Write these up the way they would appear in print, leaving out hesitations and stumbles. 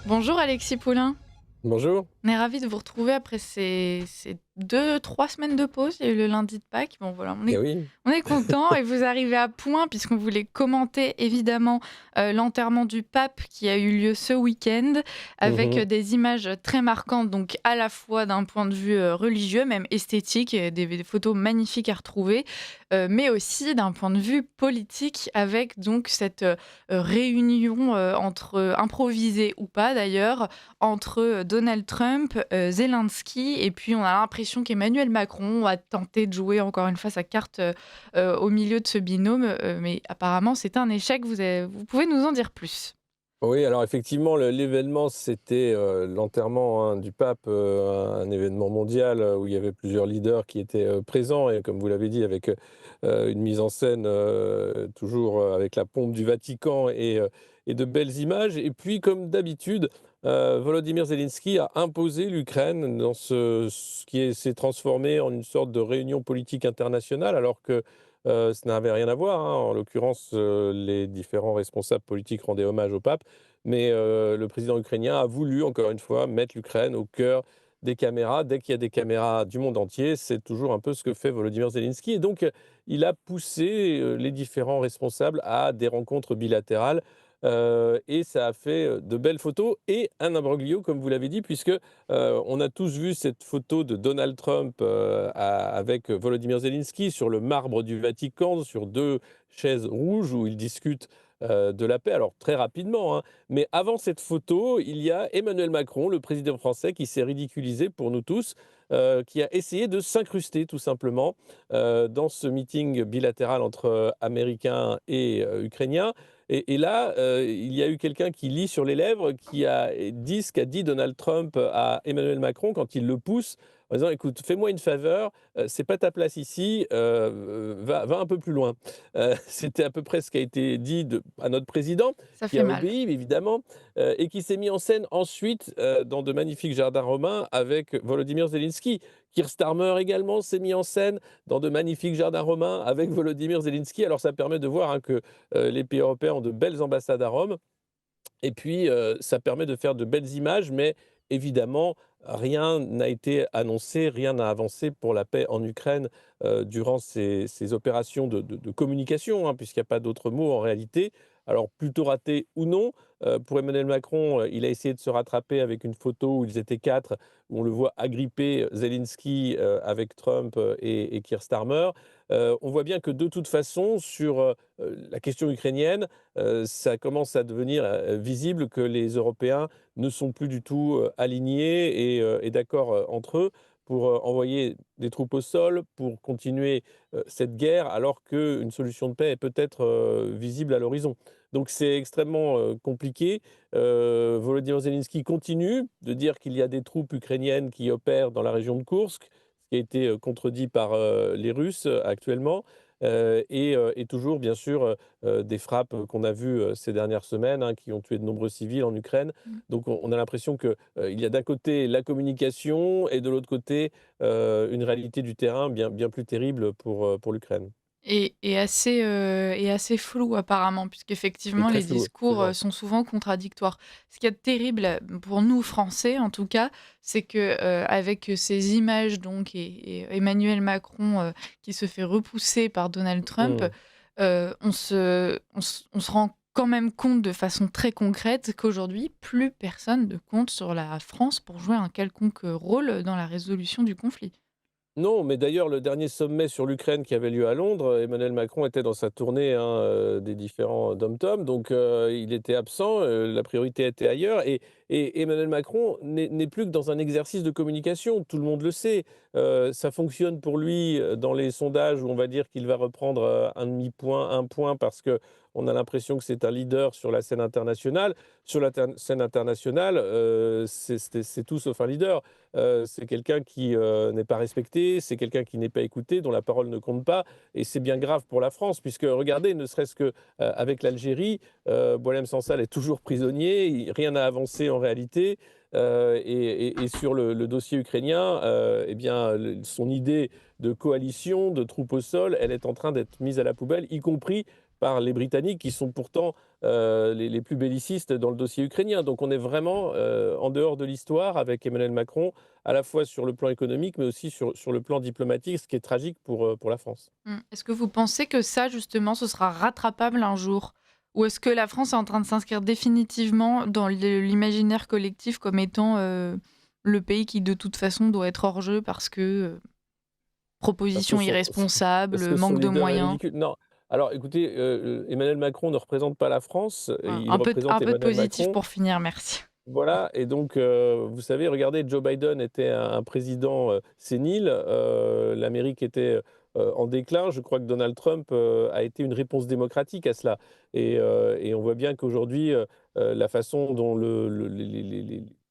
Bonjour Alexis Poulain, Bonjour. on est ravis de vous retrouver après ces 2-3 semaines de pause. Il y a eu le lundi de Pâques. Bon voilà, Eh oui. on est content et vous arrivez à point puisqu'on voulait commenter évidemment, l'enterrement du pape qui a eu lieu ce week-end avec, Mmh. des images très marquantes, donc à la fois d'un point de vue, religieux, même esthétique et des photos magnifiques à retrouver, mais aussi d'un point de vue politique avec donc cette, réunion, improvisée ou pas d'ailleurs, entre, Donald Trump, Zelensky et puis on a l'impression qu'Emmanuel Macron a tenté de jouer encore une fois sa carte, au milieu de ce binôme, mais apparemment c'est un échec. Vous pouvez nous en dire plus? Oui, alors effectivement, l'événement, c'était, l'enterrement, hein, du pape, un événement mondial, où il y avait plusieurs leaders qui étaient, présents et comme vous l'avez dit, avec, une mise en scène, toujours, avec la pompe du Vatican et de belles images et puis comme d'habitude, Volodymyr Zelensky a imposé l'Ukraine dans ce qui s'est transformé en une sorte de réunion politique internationale alors que, ça n'avait rien à voir, hein. En l'occurrence, les différents responsables politiques rendaient hommage au pape, mais le président ukrainien a voulu encore une fois mettre l'Ukraine au cœur des caméras. Dès qu'il y a des caméras du monde entier, c'est toujours un peu ce que fait Volodymyr Zelensky et donc il a poussé, les différents responsables à des rencontres bilatérales, et ça a fait, de belles photos et un imbroglio comme vous l'avez dit puisque, on a tous vu cette photo de Donald Trump, avec Volodymyr Zelensky sur le marbre du Vatican, sur 2 chaises rouges où ils discutent, de la paix. Alors très rapidement, hein, mais avant cette photo, il y a Emmanuel Macron, le président français, qui s'est ridiculisé pour nous tous, qui a essayé de s'incruster tout simplement, dans ce meeting bilatéral entre, Américains et Ukrainiens et là, il y a eu quelqu'un qui lit sur les lèvres, qui a dit ce qu'a dit Donald Trump à Emmanuel Macron quand il le pousse en disant: «Écoute, fais-moi une faveur, c'est pas ta place ici, va un peu plus loin». C'était à peu près ce qui a été dit à notre président, Ça qui fait a mal. obéi évidemment, et qui s'est mis en scène ensuite, dans de magnifiques jardins romains avec Volodymyr Zelensky. Keir Starmer également s'est mis en scène dans de magnifiques jardins romains avec Volodymyr Zelensky. Alors ça permet de voir, hein, que les pays européens ont de belles ambassades à Rome et puis, ça permet de faire de belles images, mais évidemment, rien n'a été annoncé, rien n'a avancé pour la paix en Ukraine, durant ces opérations de communication, hein, puisqu'il n'y a pas d'autre mot en réalité. Alors plutôt raté ou non, pour Emmanuel Macron, il a essayé de se rattraper avec une photo où ils étaient 4, où on le voit agripper Zelensky, avec Trump, et Keir Starmer. On voit bien que de toute façon sur, la question ukrainienne, ça commence à devenir, visible que les Européens ne sont plus du tout, alignés et d'accord, entre eux pour, envoyer des troupes au sol, pour continuer, cette guerre alors qu'une solution de paix est peut-être, visible à l'horizon. Donc c'est extrêmement, compliqué. Volodymyr Zelensky continue de dire qu'il y a des troupes ukrainiennes qui opèrent dans la région de Koursk, ce qui a été, contredit par, les Russes, actuellement, et toujours bien sûr, des frappes qu'on a vues, ces dernières semaines, hein, qui ont tué de nombreux civils en Ukraine. Mmh. Donc on a l'impression que, il y a d'un côté la communication et de l'autre côté, une réalité du terrain bien plus terrible pour l'Ukraine Et assez flou apparemment, et puisqu'effectivement très les flou, discours, absolument. sont souvent contradictoires. Ce qui est terrible, pour nous Français en tout cas, c'est que, avec, ces images donc et Emmanuel Macron, qui se fait repousser par Donald Trump, Mmh. on se rend quand même compte de façon très concrète qu'aujourd'hui, plus personne ne compte sur la France pour jouer un quelconque, rôle dans la résolution du conflit. Non, mais d'ailleurs, le dernier sommet sur l'Ukraine qui avait lieu à Londres, Emmanuel Macron était dans sa tournée, hein, des différents DOM-TOM, donc il était absent, la priorité était ailleurs et Emmanuel Macron n'est plus que dans un exercice de communication, tout le monde le sait. Ça fonctionne pour lui, dans les sondages où on va dire qu'il va reprendre, 1/2 point, 1 point parce qu'on a l'impression que c'est un leader sur la scène internationale. Sur la scène internationale, c'est tout sauf un leader. C'est quelqu'un qui, n'est pas respecté, c'est quelqu'un qui n'est pas écouté, dont la parole ne compte pas et c'est bien grave pour la France puisque regardez, ne serait-ce que, avec l'Algérie, Boualem Sansal est toujours prisonnier, rien n'a avancé en réalité, et sur le dossier ukrainien, eh bien, son idée de coalition, de troupes au sol, elle est en train d'être mise à la poubelle, y compris par les Britanniques qui sont pourtant les plus bellicistes dans le dossier ukrainien. Donc on est vraiment en dehors de l'histoire avec Emmanuel Macron, à la fois sur le plan économique, mais aussi sur le plan diplomatique, ce qui est tragique pour la France. Est-ce que vous pensez que ça, justement, ce sera rattrapable un jour? Ou est-ce que la France est en train de s'inscrire définitivement dans l'imaginaire collectif comme étant, le pays qui, de toute façon, doit être hors jeu parce que, Parce que proposition son parce irresponsable, que son manque de leader est moyens? ridicule. Non, alors écoutez, Emmanuel Macron ne représente pas la France, Voilà, il représente un peu de Emmanuel positif Macron. pour finir, merci. Voilà et donc vous savez, regardez, Joe Biden était un président, sénile, l'Amérique était, en déclin. Je crois que Donald Trump, a été une réponse démocratique à cela et on voit bien qu'aujourd'hui, la façon dont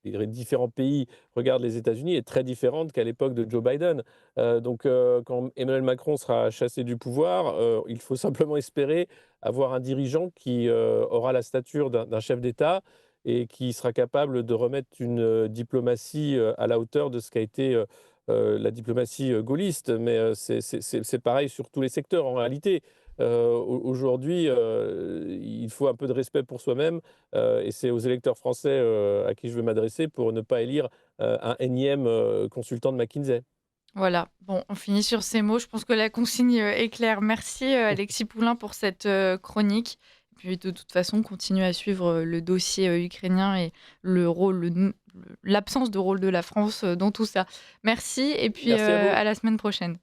les différents pays regardent les États-Unis est très différente qu'à l'époque de Joe Biden. Quand Emmanuel Macron sera chassé du pouvoir, il faut simplement espérer avoir un dirigeant qui, aura la stature d'un chef d'État et qui sera capable de remettre une, diplomatie, à la hauteur de ce qu'a été, la diplomatie, gaulliste. Mais, c'est pareil sur tous les secteurs en réalité. Aujourd'hui, il faut un peu de respect pour soi-même, et c'est aux électeurs français, à qui je veux m'adresser pour ne pas élire, un énième, consultant de McKinsey. Voilà, bon, on finit sur ces mots. Je pense que la consigne, est claire. Merci, Alexis Poulain pour cette, chronique. Et puis de toute façon, continuez à suivre, le dossier, ukrainien et le rôle, l'absence de rôle de la France, dans tout ça. Merci et puis, Merci à vous. à la semaine prochaine.